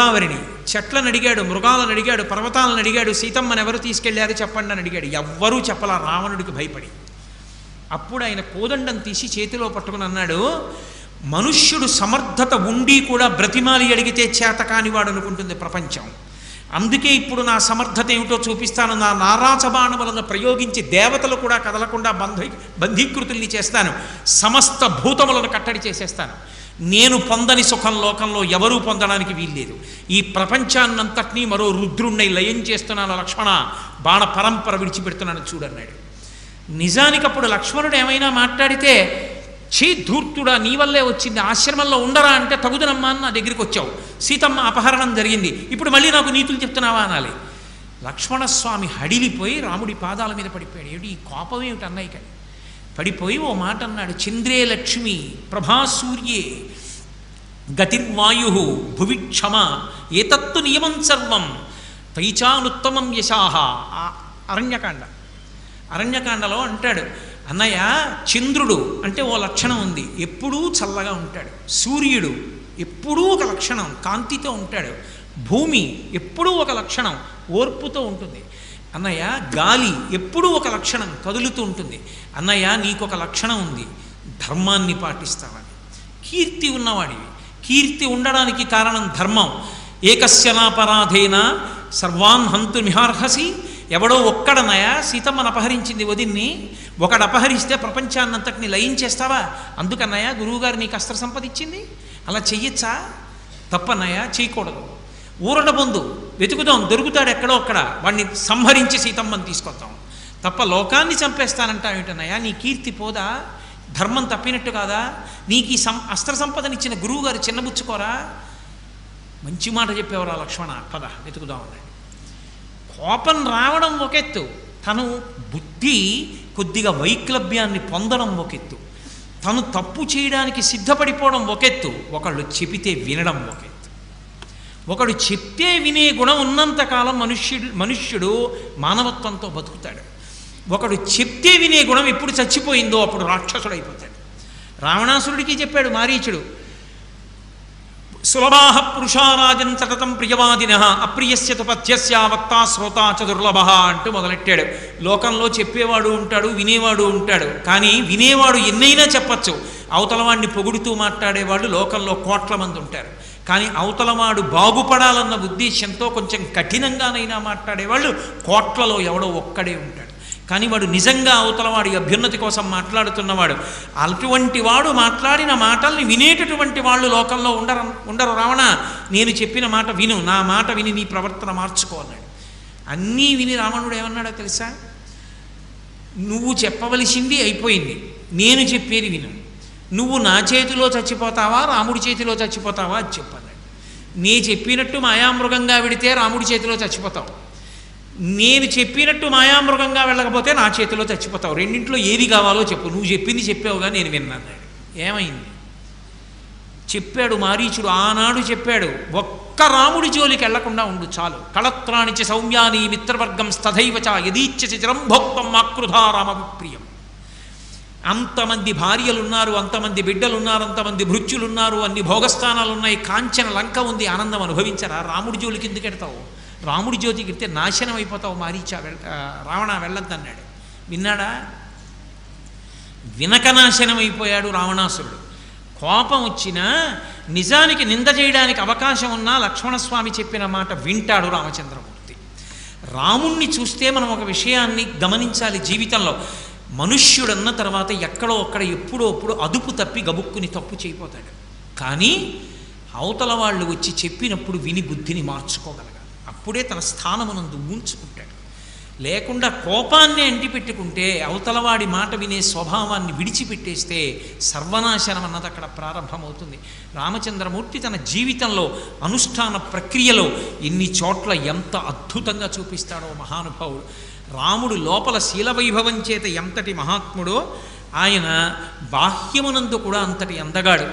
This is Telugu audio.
గోదావరిని, చెట్లను అడిగాడు, మృగాలను అడిగాడు, పర్వతాలను అడిగాడు, సీతమ్మను ఎవరు తీసుకెళ్లారు చెప్పండి అని అడిగాడు. ఎవ్వరూ చెప్పలా, రావణుడికి భయపడి. అప్పుడు ఆయన కోదండం తీసి చేతిలో పట్టుకుని అన్నాడు, మనుష్యుడు సమర్థత ఉండి కూడా బ్రతిమాలి అడిగితే చేతకానివాడు అనుకుంటుంది ప్రపంచం. అందుకే ఇప్పుడు నా సమర్థత ఏమిటో చూపిస్తాను. నా నారాచబాణములను ప్రయోగించి దేవతలు కూడా కదలకుండా బంధీకృతుల్ని చేస్తాను, సమస్త భూతములను కట్టడి చేసేస్తాను. నేను పొందని సుఖం లోకంలో ఎవరూ పొందడానికి వీల్లేదు. ఈ ప్రపంచాన్నంతటినీ మరో రుద్రుణ్ణి లయం చేస్తున్నాను లక్ష్మణ, బాణ పరంపర విడిచిపెడుతున్నాను చూడన్నాడు. నిజానికి అప్పుడు లక్ష్మణుడు ఏమైనా మాట్లాడితే, ఛీ ధూర్తుడా నీ వల్లే వచ్చింది, ఆశ్రమంలో ఉండరా అంటే తగుదనమ్మా అని నా దగ్గరికి వచ్చావు, సీతమ్మ అపహరణం జరిగింది, ఇప్పుడు మళ్ళీ నాకు నీతులు చెప్తున్నావా అనాలి. లక్ష్మణస్వామి హడిలిపోయి రాముడి పాదాల మీద పడిపోయాడు. ఏమిటి ఈ కోపం ఏమిటి అన్నయ్య కానీ పడిపోయి ఓ మాట అన్నాడు, చంద్రే లక్ష్మి ప్రభాసూర్యే గతిర్వాయు భువి క్షమ ఏతత్తు నియమం సర్వం తైచానుత్తమం యశాహ. అరణ్యకాండలో అంటాడు, అన్నయ్య చంద్రుడు అంటే ఓ లక్షణం ఉంది, ఎప్పుడూ చల్లగా ఉంటాడు. సూర్యుడు ఎప్పుడూ ఒక లక్షణం, కాంతితో ఉంటాడు. భూమి ఎప్పుడూ ఒక లక్షణం, ఓర్పుతో ఉంటుంది. అన్నయ్య గాలి ఎప్పుడూ ఒక లక్షణం, కదులుతూ ఉంటుంది. అన్నయ్య నీకొక లక్షణం ఉంది, ధర్మాన్ని పాటిస్తావని. కీర్తి ఉన్నవాడివి, కీర్తి ఉండడానికి కారణం ధర్మం. ఏకస్యనాపరాధేన సర్వాన్ హంతుమిహార్హసి. ఎవడో ఒక్కడనయ సీతమ్మను అపహరించింది వదిన్ని, ఒకడు అపహరిస్తే ప్రపంచాన్నంతటిని లయించేస్తావా? అందుకన్నయ్య గురువుగారు నీకు అస్త్ర సంపదిచ్చింది. అలా చెయ్యొచ్చా? తప్పన్నయ్య, చేయకూడదు. ఊరట పొందు, వెతుకుదాం, దొరుకుతాడు ఎక్కడో అక్కడ, వాడిని సంహరించి సీతమ్మని తీసుకొద్దాం. తప్ప లోకాన్ని చంపేస్తానంటా ఏమిటన్నయ్య? నీ కీర్తి పోదా? ధర్మం తప్పినట్టు కాదా? నీకు ఈ అస్త్ర సంపదనిచ్చిన గురువుగారు చిన్నబుచ్చుకోరా? మంచి మాట చెప్పేవరా లక్ష్మణ, పద వెతుకుదాం అన్నాడు. కోపం రావడం ఒకెత్తు, తను బుద్ధి కొద్దిగా వైక్లభ్యాన్ని పొందడం ఒకెత్తు, తను తప్పు చేయడానికి సిద్ధపడిపోవడం ఒకెత్తు, ఒకళ్ళు చెబితే వినడం ఒకెత్తు. ఒకడు చెప్తే వినే గుణం ఉన్నంతకాలం మనుష్యుడు మానవత్వంతో బతుకుతాడు. ఒకడు చెప్తే వినే గుణం ఎప్పుడు చచ్చిపోయిందో అప్పుడు రాక్షసుడైపోతాడు. రావణాసురుడికి చెప్పాడు మారీచుడు, సులభాః పురుషారాజన్ సతతం ప్రియవాదినః అప్రియస్య తు పథ్యస్య వక్తా శ్రోతా చ దుర్లభః అంటూ మొదలెట్టాడు. లోకంలో చెప్పేవాడు ఉంటాడు, వినేవాడు ఉంటాడు. కానీ వినేవాడు ఎన్నైనా చెప్పచ్చు, అవతలవాడిని పొగుడుతూ మాట్లాడేవాళ్ళు లోకంలో కోట్ల మంది ఉంటారు. కానీ అవతలవాడు బాగుపడాలన్న ఉద్దేశంతో కొంచెం కఠినంగానైనా మాట్లాడేవాళ్ళు కోట్లలో ఎవడో ఒక్కడే ఉంటాడు. కానీ వాడు నిజంగా అవతలవాడి అభ్యున్నతి కోసం మాట్లాడుతున్నవాడు. అటువంటి వాడు మాట్లాడిన మాటల్ని వినేటటువంటి వాళ్ళు లోకంలో ఉండరు. రావణ, నేను చెప్పిన మాట విను, నా మాట విని నీ ప్రవర్తన మార్చుకో అన్నాడు. అన్నీ విని రావణుడు ఏమన్నాడో తెలుసా? నువ్వు చెప్పవలసింది అయిపోయింది, నేను చెప్పేది విను. నువ్వు నా చేతిలో చచ్చిపోతావా రాముడి చేతిలో చచ్చిపోతావా అని చెప్పన్నాడు. నే చెప్పినట్టు మాయామృగంగా విడితే రాముడి చేతిలో చచ్చిపోతావు, నేను చెప్పినట్టు మాయామృగంగా వెళ్ళకపోతే నా చేతిలో చచ్చిపోతావు. రెండింట్లో ఏది కావాలో చెప్పు, నువ్వు చెప్పింది చెప్పావుగా, నేను విన్నాను. ఏమైంది? చెప్పాడు మారీచుడు, ఆనాడు చెప్పాడు, ఒక్క రాముడి జోలికి వెళ్లకుండా ఉండు చాలు. కళత్రాణిచ సౌమ్యాని మిత్రవర్గం స్తథైవచ యదీచ్ఛసి చిరం భోక్తం ఆకృధా రామ విప్రియం. అంతమంది భార్యలున్నారు, అంతమంది బిడ్డలున్నారు, అంతమంది భృత్యులున్నారు, అన్ని భోగస్థానాలు ఉన్నాయి, కాంచన లంక ఉంది, ఆనందం అనుభవించరా? రాముడి జోలికి ఎందుకు ఎడతావు? రాముడి జ్యోతికి ఎడితే నాశనం అయిపోతావు మారీచ, రావణ వెళ్ళొద్దన్నాడు. విన్నాడా? వినక నాశనం అయిపోయాడు రావణాసురుడు. కోపం వచ్చినా నిజానికి నింద చేయడానికి అవకాశం ఉన్నా లక్ష్మణస్వామి చెప్పిన మాట వింటాడు రామచంద్రమూర్తి. రాముణ్ణి చూస్తే మనం ఒక విషయాన్ని గమనించాలి జీవితంలో. మనుష్యుడన్న తర్వాత ఎక్కడో అక్కడ ఎప్పుడో అప్పుడు అదుపు తప్పి గబుక్కుని తప్పు చేయపోతాడు. కానీ అవతల వాళ్ళు వచ్చి చెప్పినప్పుడు విని బుద్ధిని మార్చుకోగలగాలి. అప్పుడే తన స్థానమునందు ఉంచుకుంటాడు. లేకుండా కోపాన్ని అంటిపెట్టుకుంటే, అవతలవాడి మాట వినే స్వభావాన్ని విడిచిపెట్టేస్తే సర్వనాశనం అన్నది అక్కడ ప్రారంభమవుతుంది. రామచంద్రమూర్తి తన జీవితంలో అనుష్ఠాన ప్రక్రియలో ఎన్ని చోట్ల ఎంత అద్భుతంగా చూపిస్తాడో మహానుభావుడు. రాముడు లోపల శీలవైభవం చేత ఎంతటి మహాత్ముడో, ఆయన బాహ్యమునందు కూడా అంతటి అందగాడు.